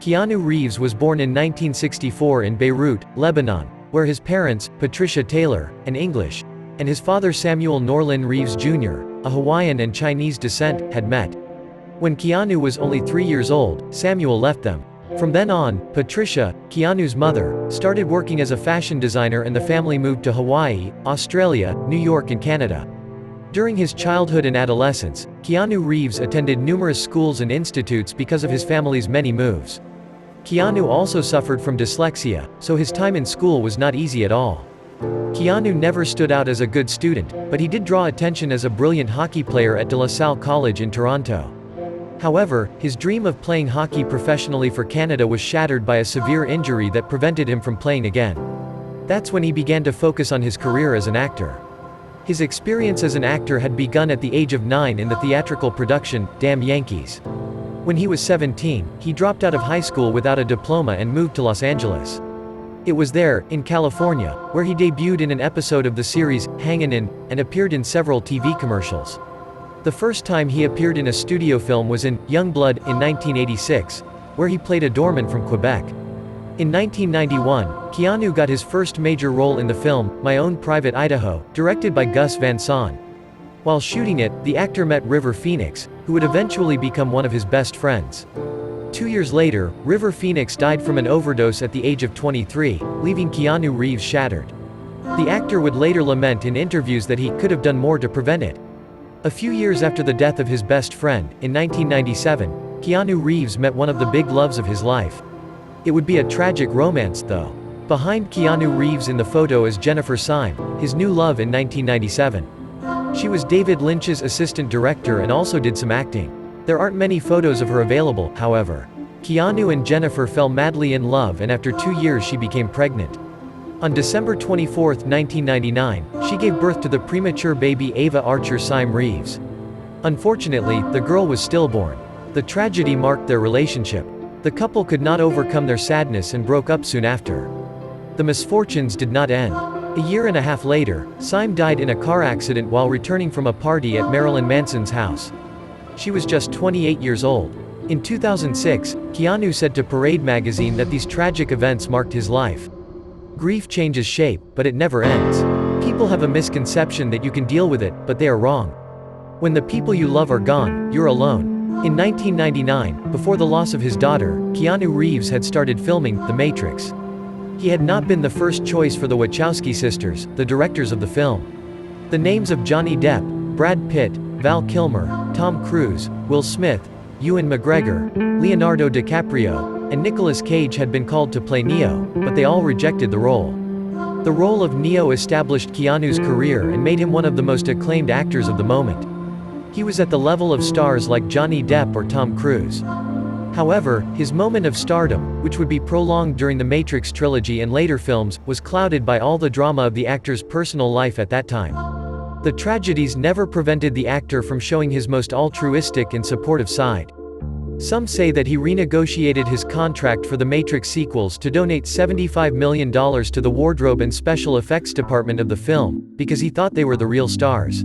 Keanu Reeves was born in 1964 in Beirut, Lebanon, where his parents, Patricia Taylor, an English, and his father Samuel Norlin Reeves Jr., a Hawaiian and Chinese descent, had met. When Keanu was only 3 years old, Samuel left them. From then on, Patricia, Keanu's mother, started working as a fashion designer and the family moved to Hawaii, Australia, New York and Canada. During his childhood and adolescence, Keanu Reeves attended numerous schools and institutes because of his family's many moves. Keanu also suffered from dyslexia, so his time in school was not easy at all. Keanu never stood out as a good student, but he did draw attention as a brilliant hockey player at De La Salle College in Toronto. However, his dream of playing hockey professionally for Canada was shattered by a severe injury that prevented him from playing again. That's when he began to focus on his career as an actor. His experience as an actor had begun at the age of 9 in the theatrical production, Damn Yankees. When he was 17, he dropped out of high school without a diploma and moved to Los Angeles. It was there, in California, where he debuted in an episode of the series, Hangin' In, and appeared in several TV commercials. The first time he appeared in a studio film was in Young Blood in 1986, where he played a doorman from Quebec. In 1991, Keanu got his first major role in the film, My Own Private Idaho, directed by Gus Van Sant. While shooting it, the actor met River Phoenix, who would eventually become one of his best friends. 2 years later, River Phoenix died from an overdose at the age of 23, leaving Keanu Reeves shattered. The actor would later lament in interviews that he could have done more to prevent it. A few years after the death of his best friend, in 1997, Keanu Reeves met one of the big loves of his life. It would be a tragic romance, though. Behind Keanu Reeves in the photo is Jennifer Syme, his new love in 1997. She was David Lynch's assistant director and also did some acting. There aren't many photos of her available, however. Keanu and Jennifer fell madly in love and after 2 years she became pregnant. On December 24, 1999, she gave birth to the premature baby Ava Archer Syme Reeves. Unfortunately, the girl was stillborn. The tragedy marked their relationship. The couple could not overcome their sadness and broke up soon after. The misfortunes did not end. A year and a half later, Syme died in a car accident while returning from a party at Marilyn Manson's house. She was just 28 years old. In 2006, Keanu said to Parade magazine that these tragic events marked his life. Grief changes shape, but it never ends. People have a misconception that you can deal with it, but they are wrong. When the people you love are gone, you're alone. In 1999, before the loss of his daughter, Keanu Reeves had started filming The Matrix. He had not been the first choice for the Wachowski sisters, the directors of the film. The names of Johnny Depp, Brad Pitt, Val Kilmer, Tom Cruise, Will Smith, Ewan McGregor, Leonardo DiCaprio, and Nicolas Cage had been called to play Neo, but they all rejected the role. The role of Neo established Keanu's career and made him one of the most acclaimed actors of the moment. He was at the level of stars like Johnny Depp or Tom Cruise. However, his moment of stardom, which would be prolonged during the Matrix trilogy and later films, was clouded by all the drama of the actor's personal life at that time. The tragedies never prevented the actor from showing his most altruistic and supportive side. Some say that he renegotiated his contract for the Matrix sequels to donate $75 million to the wardrobe and special effects department of the film, because he thought they were the real stars.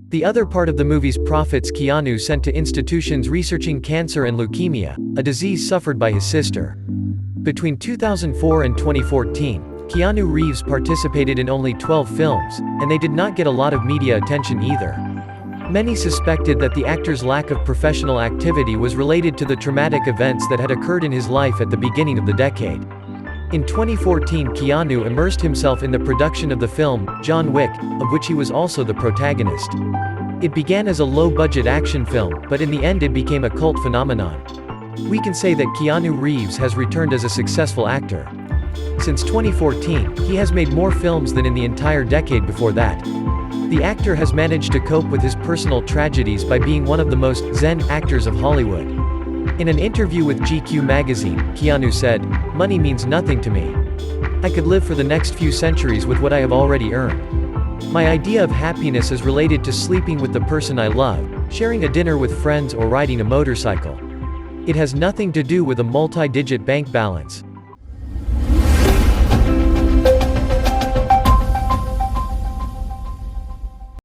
The other part of the movie's profits Keanu sent to institutions researching cancer and leukemia, a disease suffered by his sister. Between 2004 and 2014, Keanu Reeves participated in only 12 films, and they did not get a lot of media attention either. Many suspected that the actor's lack of professional activity was related to the traumatic events that had occurred in his life at the beginning of the decade. In 2014, Keanu immersed himself in the production of the film, John Wick, of which he was also the protagonist. It began as a low-budget action film, but in the end it became a cult phenomenon. We can say that Keanu Reeves has returned as a successful actor. Since 2014, he has made more films than in the entire decade before that. The actor has managed to cope with his personal tragedies by being one of the most zen actors of Hollywood. In an interview with GQ magazine, Keanu said, "Money means nothing to me. I could live for the next few centuries with what I have already earned. My idea of happiness is related to sleeping with the person I love, sharing a dinner with friends or riding a motorcycle. It has nothing to do with a multi-digit bank balance."